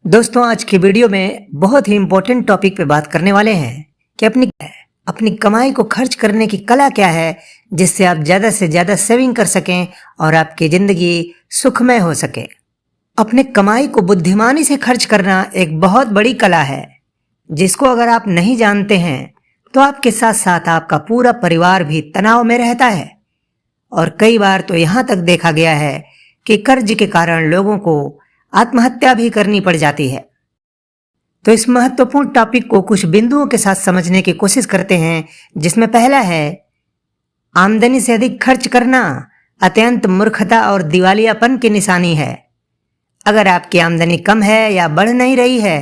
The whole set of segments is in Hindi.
दोस्तों, आज की वीडियो में बहुत ही इम्पोर्टेंट टॉपिक पे बात करने वाले हैं कि अपनी कमाई को खर्च करने की कला क्या है, जिससे आप ज़्यादा से ज़्यादा सेविंग कर सकें और आपकी ज़िंदगी सुखमय हो सके। अपने कमाई को बुद्धिमानी से खर्च करना एक बहुत बड़ी कला है, जिसको अगर आप नहीं जानते हैं तो आपके साथ साथ आपका पूरा परिवार भी तनाव में रहता है। और कई बार तो यहाँ तक देखा गया है कि कर्ज के कारण लोगों को आत्महत्या भी करनी पड़ जाती है। तो इस महत्वपूर्ण टॉपिक को कुछ बिंदुओं के साथ समझने की कोशिश करते हैं, जिसमें पहला है आमदनी से अधिक खर्च करना अत्यंत मूर्खता और दिवालियापन की निशानी है। अगर आपकी आमदनी कम है या बढ़ नहीं रही है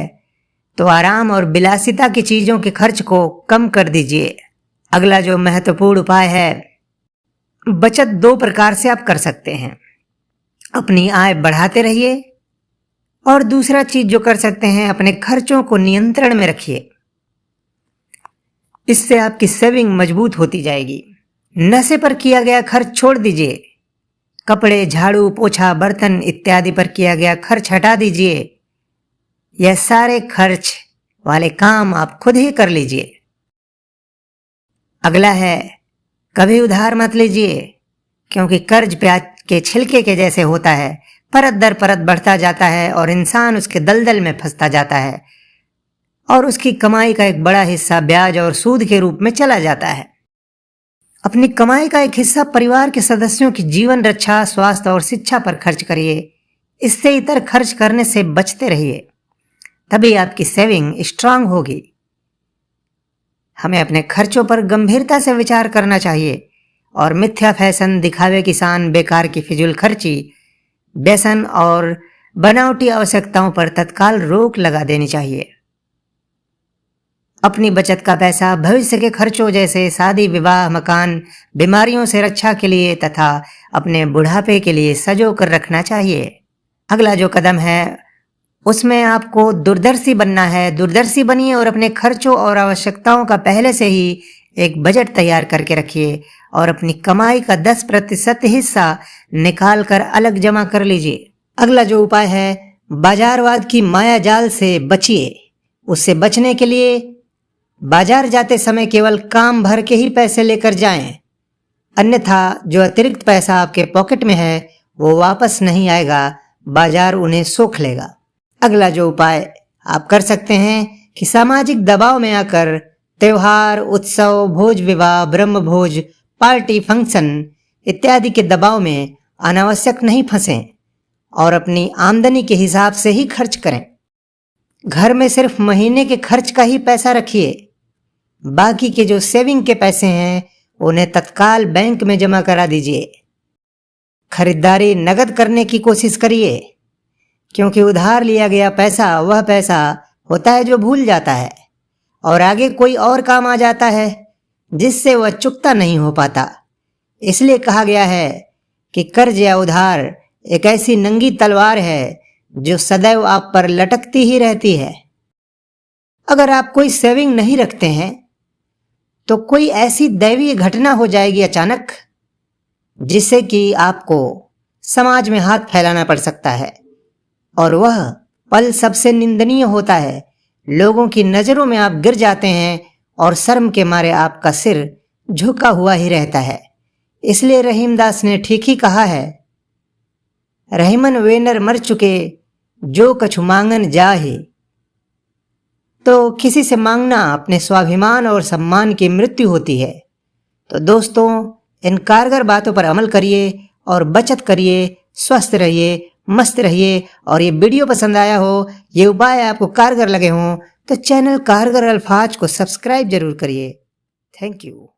तो आराम और विलासिता की चीजों के खर्च को कम कर दीजिए। अगला जो महत्वपूर्ण उपाय है, बचत दो प्रकार से आप कर सकते हैं। अपनी आय बढ़ाते रहिए और दूसरा चीज जो कर सकते हैं, अपने खर्चों को नियंत्रण में रखिए। इससे आपकी सेविंग मजबूत होती जाएगी। नशे पर किया गया खर्च छोड़ दीजिए। कपड़े, झाड़ू, पोछा, बर्तन इत्यादि पर किया गया खर्च हटा दीजिए। यह सारे खर्च वाले काम आप खुद ही कर लीजिए। अगला है, कभी उधार मत लीजिए, क्योंकि कर्ज प्याज के छिलके के जैसे होता है, परत दर परत बढ़ता जाता है और इंसान उसके दलदल में फंसता जाता है और उसकी कमाई का एक बड़ा हिस्सा ब्याज और सूद के रूप में चला जाता है। अपनी कमाई का एक हिस्सा परिवार के सदस्यों की जीवन रक्षा, स्वास्थ्य और शिक्षा पर खर्च करिए। इससे इतर खर्च करने से बचते रहिए, तभी आपकी सेविंग स्ट्रांग होगी। हमें अपने खर्चों पर गंभीरता से विचार करना चाहिए और मिथ्या फैशन, दिखावे की शान, बेकार की फिजूल खर्ची, व्यसन और बनावटी आवश्यकताओं पर तत्काल रोक लगा देनी चाहिए। अपनी बचत का पैसा भविष्य के खर्चों जैसे शादी, विवाह, मकान, बीमारियों से रक्षा के लिए तथा अपने बुढ़ापे के लिए सजो कर रखना चाहिए। अगला जो कदम है, उसमें आपको दूरदर्शी बनना है। दूरदर्शी बनिए और अपने खर्चों और आवश्यकताओं का पहले से ही एक बजट तैयार करके रखिए और अपनी कमाई का 10% हिस्सा निकाल कर अलग जमा कर लीजिए। अगला जो उपाय है, बाजारवाद की माया जाल से बचिए। उससे बचने के लिए बाजार जाते समय केवल काम भर के ही पैसे लेकर जाएं, अन्यथा जो अतिरिक्त पैसा आपके पॉकेट में है वो वापस नहीं आएगा, बाजार उन्हें सोख लेगा। अगला जो उपाय आप कर सकते हैं कि सामाजिक दबाव में आकर त्योहार, उत्सव, भोज विवाह, ब्रह्म भोज, पार्टी, फंक्शन इत्यादि के दबाव में अनावश्यक नहीं फंसें और अपनी आमदनी के हिसाब से ही खर्च करें। घर में सिर्फ महीने के खर्च का ही पैसा रखिए। बाकी के जो सेविंग के पैसे हैं उन्हें तत्काल बैंक में जमा करा दीजिए। खरीदारी नकद करने की कोशिश करिए, क्योंकि उधार लिया गया पैसा वह पैसा होता है जो भूल जाता है और आगे कोई और काम आ जाता है, जिससे वह चुकता नहीं हो पाता। इसलिए कहा गया है कि कर्ज या उधार एक ऐसी नंगी तलवार है जो सदैव आप पर लटकती ही रहती है। अगर आप कोई सेविंग नहीं रखते हैं तो कोई ऐसी दैवीय घटना हो जाएगी अचानक, जिससे कि आपको समाज में हाथ फैलाना पड़ सकता है और वह पल सबसे निंदनीय होता है। लोगों की नजरों में आप गिर जाते हैं और शर्म के मारे आपका सिर झुका हुआ ही रहता है। इसलिए रहीमदास ने ठीक ही कहा है, रहीमन वेनर मर चुके जो कछु मांगन जाहे। तो किसी से मांगना अपने स्वाभिमान और सम्मान की मृत्यु होती है। तो दोस्तों, इन कारगर बातों पर अमल करिए और बचत करिए, स्वस्थ रहिए, मस्त रहिए। और ये वीडियो पसंद आया हो, ये उपाय आपको कारगर लगे हों तो चैनल कारगर अल्फाज को सब्सक्राइब जरूर करिए। Thank you.